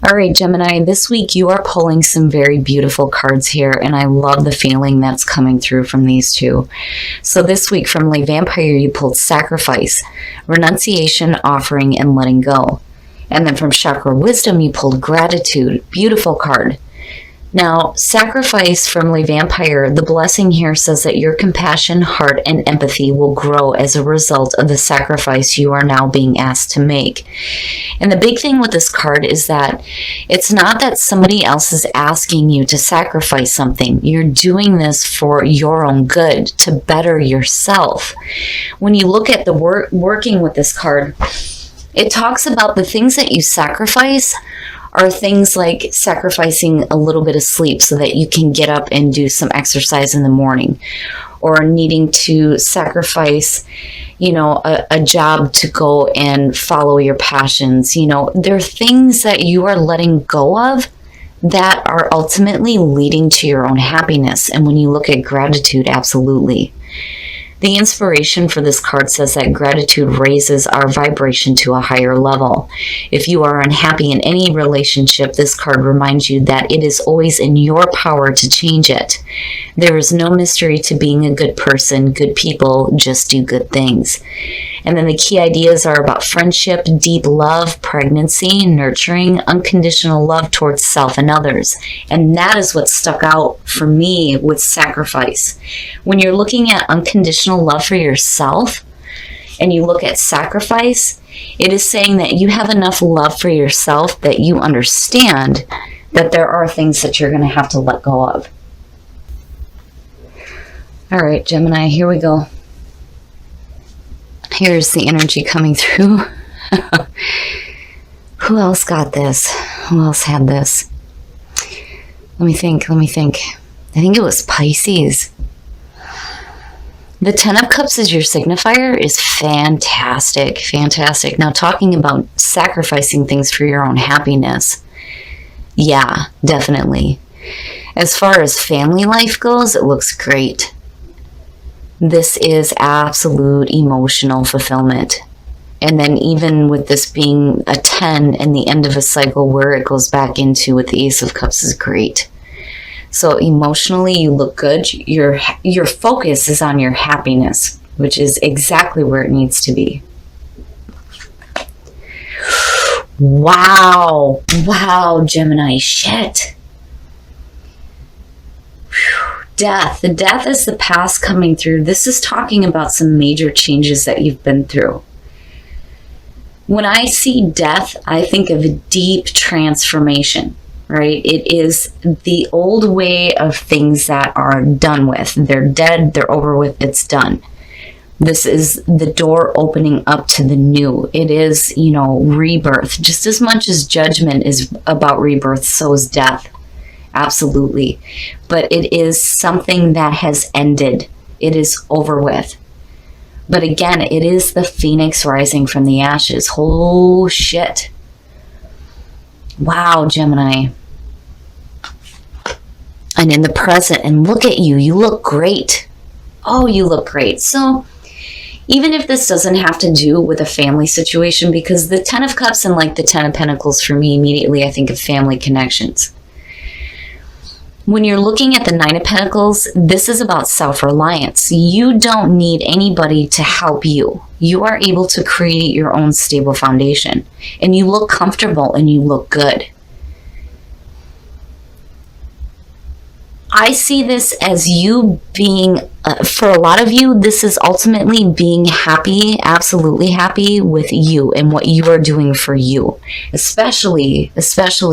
All right, Gemini, this week you are pulling some very beautiful cards here, and I love the feeling that's coming through from these two. So this week from Le Vampire, you pulled sacrifice, renunciation, offering, and letting go. And then from Chakra Wisdom, you pulled gratitude. Beautiful card. Now, sacrifice from Le Vampire, the blessing here says that your compassion, heart, and empathy will grow as a result of the sacrifice you are now being asked to make. And the big thing with this card is that it's not that somebody else is asking you to sacrifice something. You're doing this for your own good, to better yourself. When you look at the working with this card, it talks about the things that you sacrifice are things like sacrificing a little bit of sleep so that you can get up and do some exercise in the morning, or needing to sacrifice, a job to go and follow your passions. There are things that you are letting go of that are ultimately leading to your own happiness. And when you look at gratitude, absolutely. The inspiration for this card says that gratitude raises our vibration to a higher level. If you are unhappy in any relationship, this card reminds you that it is always in your power to change it. There is no mystery to being a good person. Good people just do good things. And then the key ideas are about friendship, deep love, pregnancy, nurturing, unconditional love towards self and others. And that is what stuck out for me with sacrifice. When you're looking at unconditional love for yourself and you look at sacrifice, it is saying that you have enough love for yourself that you understand that there are things that you're going to have to let go of. All right, Gemini, here we go. Here's the energy coming through. Who else got this? Who else had this? Let me think. I think it was Pisces. The Ten of Cups as your signifier is fantastic. Fantastic. Now, talking about sacrificing things for your own happiness. Yeah, definitely. As far as family life goes, it looks great. This is absolute emotional fulfillment. And then even with this being a 10 and the end of a cycle, where it goes back into with the Ace of Cups is great. So emotionally, you look good. Your focus is on your happiness, which is exactly where it needs to be. Wow, Gemini, shit. Death. The death is the past coming through. This is talking about some major changes that you've been through. When I see death, I think of a deep transformation, right? It is the old way of things that are done with. They're dead, they're over with, it's done. This is the door opening up to the new. It is, rebirth. Just as much as judgment is about rebirth, so is death. Absolutely. But it is something that has ended. It is over with. But again, it is the phoenix rising from the ashes. Oh, shit. Wow, Gemini. And in the present, and look at you. You look great. Oh, you look great. So even if this doesn't have to do with a family situation, because the Ten of Cups and like the Ten of Pentacles, for me, immediately I think of family connections. When you're looking at the Nine of Pentacles, this is about self-reliance. You don't need anybody to help you. You are able to create your own stable foundation. And you look comfortable and you look good. I see this as you being, for a lot of you, this is ultimately being happy, absolutely happy with you and what you are doing for you. Especially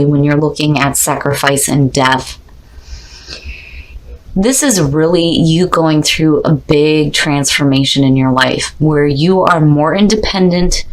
when you're looking at sacrifice and death. This is really you going through a big transformation in your life where you are more independent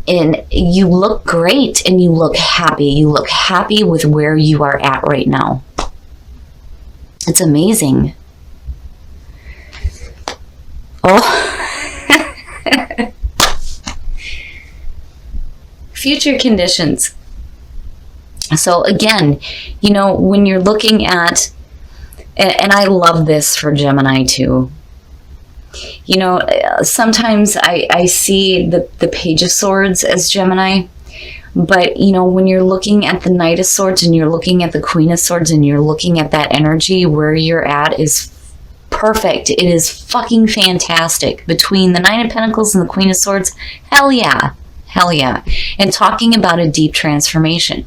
and you look great and you look happy. You look happy with where you are at right now. It's amazing. Oh. Future conditions. So again, when you're looking at, and I love this for Gemini too. Sometimes I see the Page of Swords as Gemini. But, when you're looking at the Knight of Swords and you're looking at the Queen of Swords and you're looking at that energy, where you're at is perfect. It is fucking fantastic. Between the Nine of Pentacles and the Queen of Swords, hell yeah. Hell yeah. And talking about a deep transformation.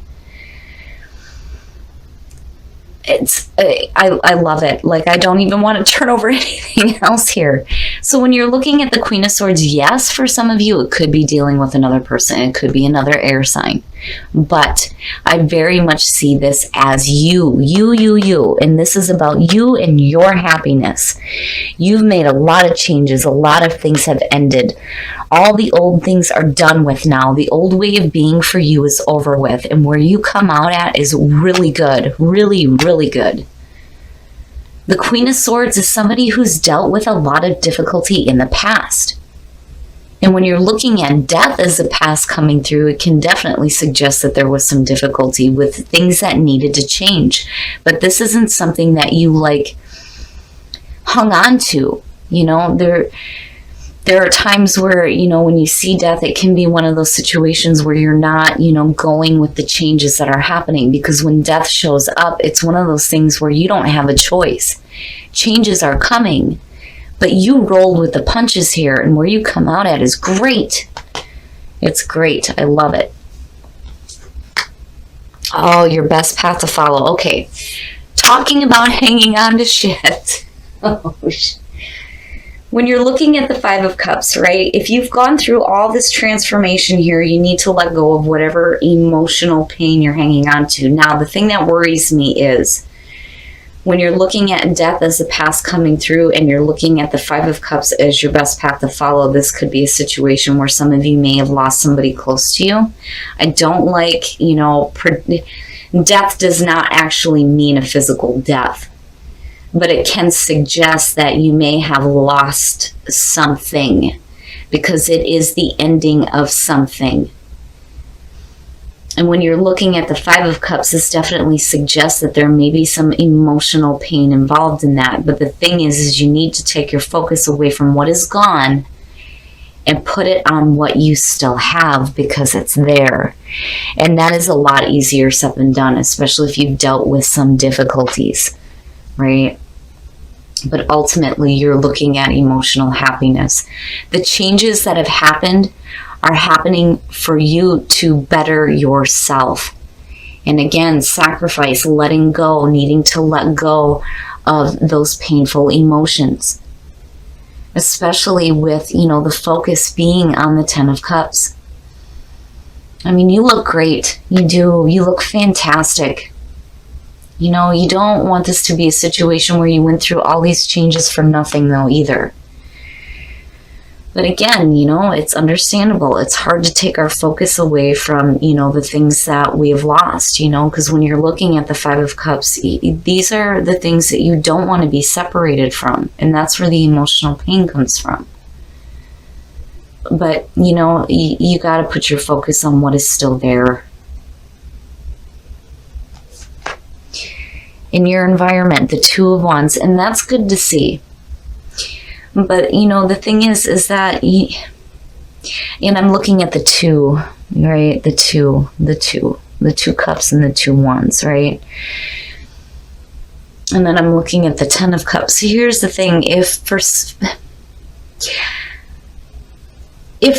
I love it. Like, I don't even want to turn over anything else here. So when you're looking at the Queen of Swords, yes, for some of you, it could be dealing with another person. It could be another air sign. But I very much see this as you. And this is about you and your happiness. You've made a lot of changes. A lot of things have ended. All the old things are done with now. The old way of being for you is over with. And where you come out at is really good. Really, really good. The Queen of Swords is somebody who's dealt with a lot of difficulty in the past. And when you're looking at death as the past coming through, it can definitely suggest that there was some difficulty with things that needed to change. But this isn't something that you hung on to. There are times where, when you see death, it can be one of those situations where you're not, going with the changes that are happening. Because when death shows up, it's one of those things where you don't have a choice. Changes are coming, but you rolled with the punches here, and where you come out at is great. It's great. I love it. Oh, your best path to follow. Okay. Talking about hanging on to shit. Oh, shit. When you're looking at the Five of Cups, right? If you've gone through all this transformation here, you need to let go of whatever emotional pain you're hanging on to. Now, the thing that worries me is when you're looking at death as the past coming through and you're looking at the Five of Cups as your best path to follow, this could be a situation where some of you may have lost somebody close to you. I don't like, death does not actually mean a physical death. But it can suggest that you may have lost something because it is the ending of something. And when you're looking at the Five of Cups, this definitely suggests that there may be some emotional pain involved in that. But the thing is you need to take your focus away from what is gone and put it on what you still have, because it's there. And that is a lot easier said than done, especially if you've dealt with some difficulties. Right? But ultimately, you're looking at emotional happiness. The changes that have happened are happening for you to better yourself. And again, sacrifice, letting go, needing to let go of those painful emotions. Especially with, the focus being on the Ten of Cups. I mean, you look great. You do. You look fantastic. You don't want this to be a situation where you went through all these changes for nothing, though, either. But again, it's understandable. It's hard to take our focus away from, the things that we have lost, because when you're looking at the Five of Cups, these are the things that you don't want to be separated from. And that's where the emotional pain comes from. But, you got to put your focus on what is still there. In your environment, the Two of Wands, and that's good to see. But, the thing is that, and I'm looking at the two, right? The two cups and the two wands, right? And then I'm looking at the Ten of Cups. So here's the thing. If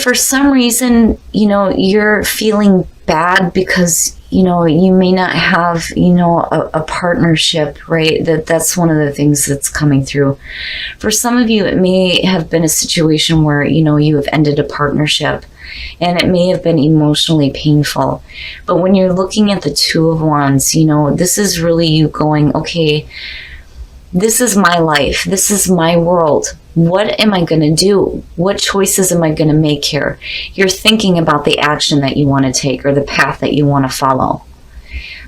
for some reason, you're feeling bad because, you may not have, a partnership, right? That's one of the things that's coming through. For some of you, it may have been a situation where, you have ended a partnership and it may have been emotionally painful. But when you're looking at the Two of Wands, this is really you going, okay, this is my life. This is my world. What am I going to do? What choices am I going to make here? You're thinking about the action that you want to take or the path that you want to follow.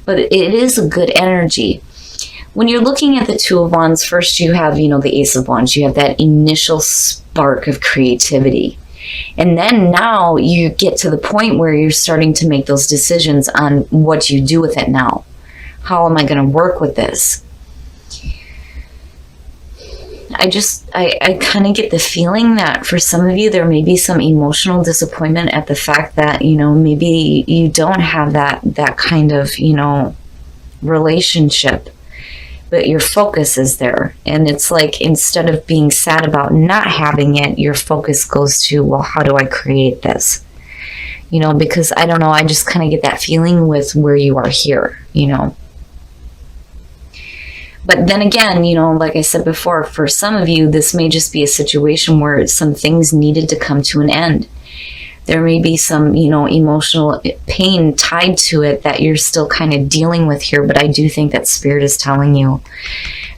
But it is a good energy. When you're looking at the Two of Wands, first you have, the Ace of Wands. You have that initial spark of creativity. And then now you get to the point where you're starting to make those decisions on what you do with it now. How am I going to work with this? I kind of get the feeling that for some of you, there may be some emotional disappointment at the fact that, maybe you don't have that kind of, relationship, but your focus is there. And it's like, instead of being sad about not having it, your focus goes to, well, how do I create this? Because I don't know, I just kind of get that feeling with where you are here, But then again, like I said before, for some of you, this may just be a situation where some things needed to come to an end. There may be some, emotional pain tied to it that you're still kind of dealing with here. But I do think that Spirit is telling you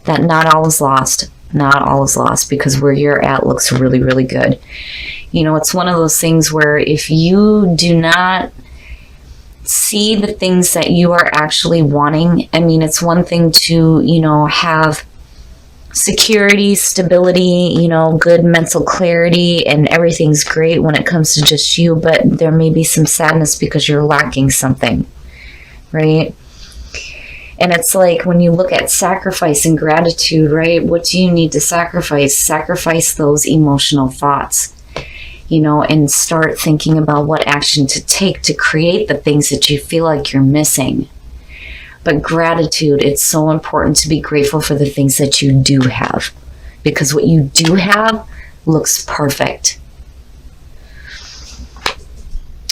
that not all is lost. Not all is lost, because where you're at looks really, really good. It's one of those things where if you do not see the things that you are actually wanting, it's one thing to, have security, stability, good mental clarity, and everything's great when it comes to just you, but there may be some sadness because you're lacking something, right? And it's like when you look at sacrifice and gratitude, right? What do you need to sacrifice? Sacrifice those emotional thoughts, and start thinking about what action to take to create the things that you feel like you're missing. But gratitude, it's so important to be grateful for the things that you do have, because what you do have looks perfect.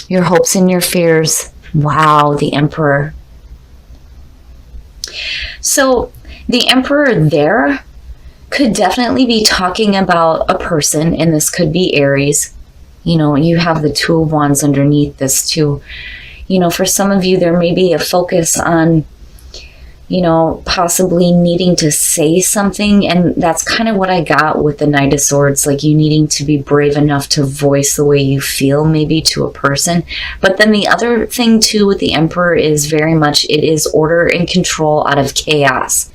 Your hopes and your fears. Wow, the Emperor. So the Emperor there could definitely be talking about a person, and this could be Aries. You have the Two of Wands underneath this too. For some of you, there may be a focus on, possibly needing to say something. And that's kind of what I got with the Knight of Swords, like you needing to be brave enough to voice the way you feel, maybe to a person. But then the other thing too with the Emperor is very much, it is order and control out of chaos.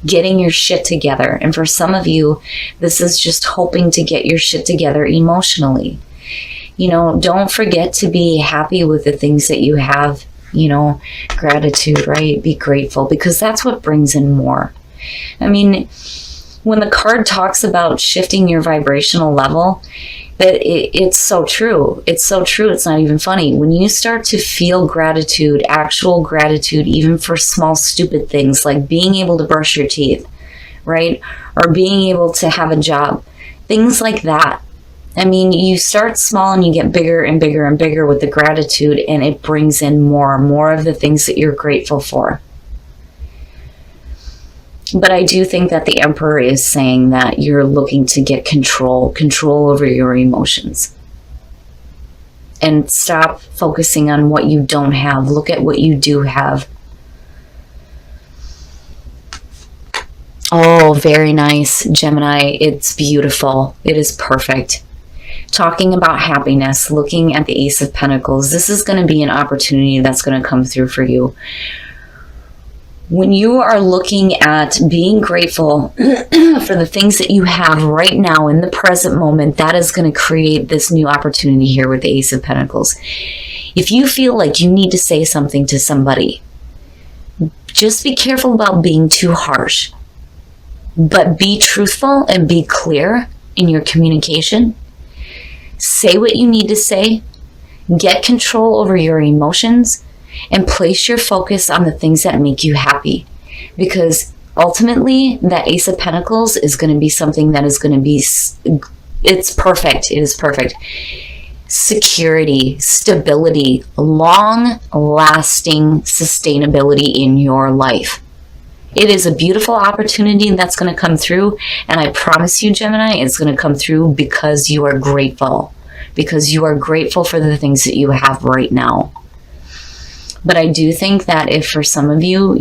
Getting your shit together. And for some of you, this is just hoping to get your shit together emotionally. Don't forget to be happy with the things that you have, gratitude, right? Be grateful, because that's what brings in more. When the card talks about shifting your vibrational level, it's so true. It's so true. It's not even funny. When you start to feel gratitude, actual gratitude, even for small, stupid things like being able to brush your teeth, right? Or being able to have a job, things like that. You start small and you get bigger and bigger and bigger with the gratitude, and it brings in more of the things that you're grateful for. But I do think that the Emperor is saying that you're looking to get control over your emotions. And stop focusing on what you don't have. Look at what you do have. Oh, very nice, Gemini. It's beautiful. It is perfect. Talking about happiness, looking at the Ace of Pentacles, this is going to be an opportunity that's going to come through for you. When you are looking at being grateful for the things that you have right now in the present moment, that is going to create this new opportunity here with the Ace of Pentacles. If you feel like you need to say something to somebody, just be careful about being too harsh, but be truthful and be clear in your communication. Say what you need to say, get control over your emotions, and place your focus on the things that make you happy. Because ultimately, that Ace of Pentacles is going to be something that is going to be, it's perfect. It is perfect. Security, stability, long-lasting sustainability in your life. It is a beautiful opportunity that's going to come through, and I promise you, Gemini, it's going to come through because you are grateful. Because you are grateful for the things that you have right now. But I do think that if for some of you,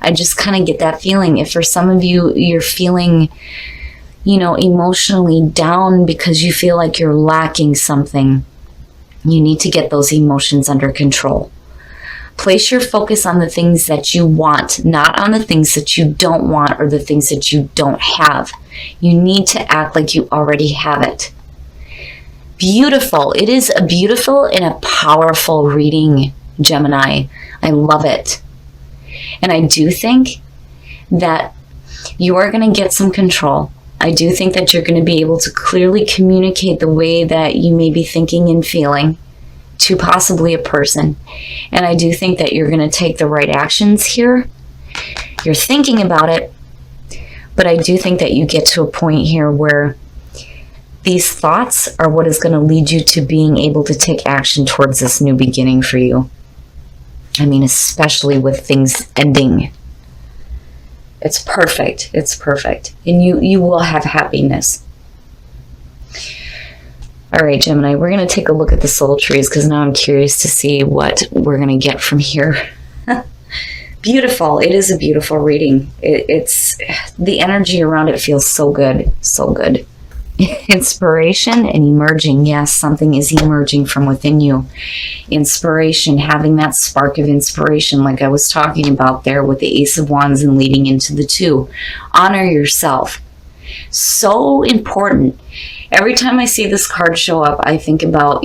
I just kind of get that feeling. If for some of you, you're feeling, emotionally down because you feel like you're lacking something, you need to get those emotions under control. Place your focus on the things that you want, not on the things that you don't want or the things that you don't have. You need to act like you already have it. Beautiful. It is a beautiful and a powerful reading, Gemini. I love it. And I do think that you are going to get some control. I do think that you're going to be able to clearly communicate the way that you may be thinking and feeling to possibly a person. And I do think that you're going to take the right actions here. You're thinking about it, but I do think that you get to a point here where these thoughts are what is going to lead you to being able to take action towards this new beginning for you. I mean, especially with things ending. It's perfect. It's perfect. And you will have happiness. All right, Gemini, we're going to take a look at the soul trees because now I'm curious to see what we're going to get from here. Beautiful. It is a beautiful reading. It's the energy around it feels so good. So good. Inspiration and emerging. Yes, something is emerging from within you. Inspiration, having that spark of inspiration like I was talking about there with the Ace of Wands and leading into the 2. Honor yourself. So important. Every time I see this card show up, I think about,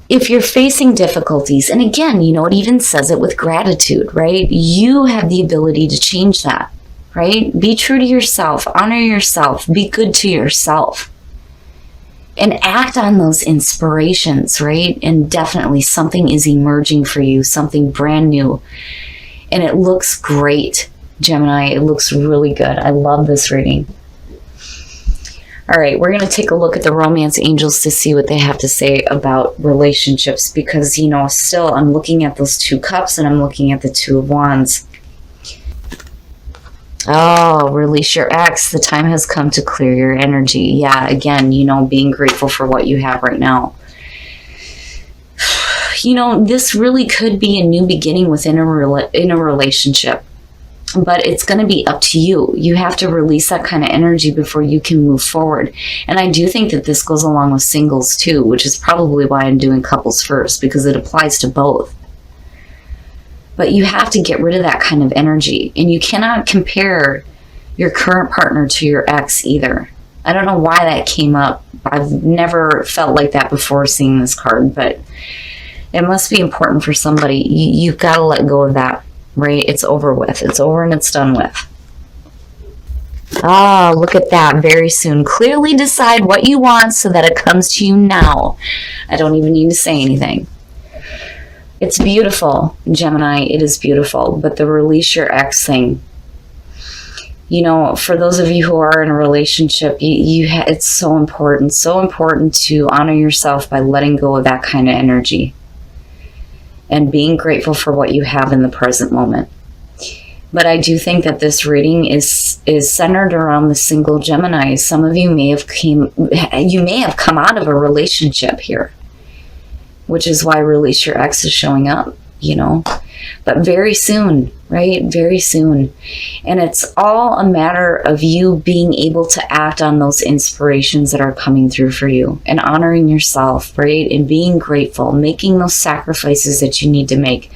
if you're facing difficulties, and again, it even says it with gratitude, right? You have the ability to change that, right? Be true to yourself, honor yourself, be good to yourself, and act on those inspirations, right? And definitely something is emerging for you, something brand new, and it looks great, Gemini. It looks really good. I love this reading. All right, we're going to take a look at the romance angels to see what they have to say about relationships because, still I'm looking at those 2 cups and I'm looking at the 2 of wands. Oh, release your ex. The time has come to clear your energy. Yeah, again, being grateful for what you have right now. This really could be a new beginning within a relationship. But it's going to be up to you. You have to release that kind of energy before you can move forward. And I do think that this goes along with singles too, which is probably why I'm doing couples first, because it applies to both. But you have to get rid of that kind of energy. And you cannot compare your current partner to your ex either. I don't know why that came up. I've never felt like that before seeing this card, but it must be important for somebody. You've got to let go of that. Right? It's over with. It's over and it's done with. Ah, look at that. Very soon. Clearly decide what you want so that it comes to you now. I don't even need to say anything. It's beautiful, Gemini. It is beautiful. But the release your ex thing, for those of you who are in a relationship, it's so important to honor yourself by letting go of that kind of energy. And being grateful for what you have in the present moment. But I do think that this reading is centered around the single Gemini. Some of you may have come out of a relationship here, which is why release your ex is showing up, But very soon, right? Very soon. And it's all a matter of you being able to act on those inspirations that are coming through for you and honoring yourself, right? And being grateful, making those sacrifices that you need to make.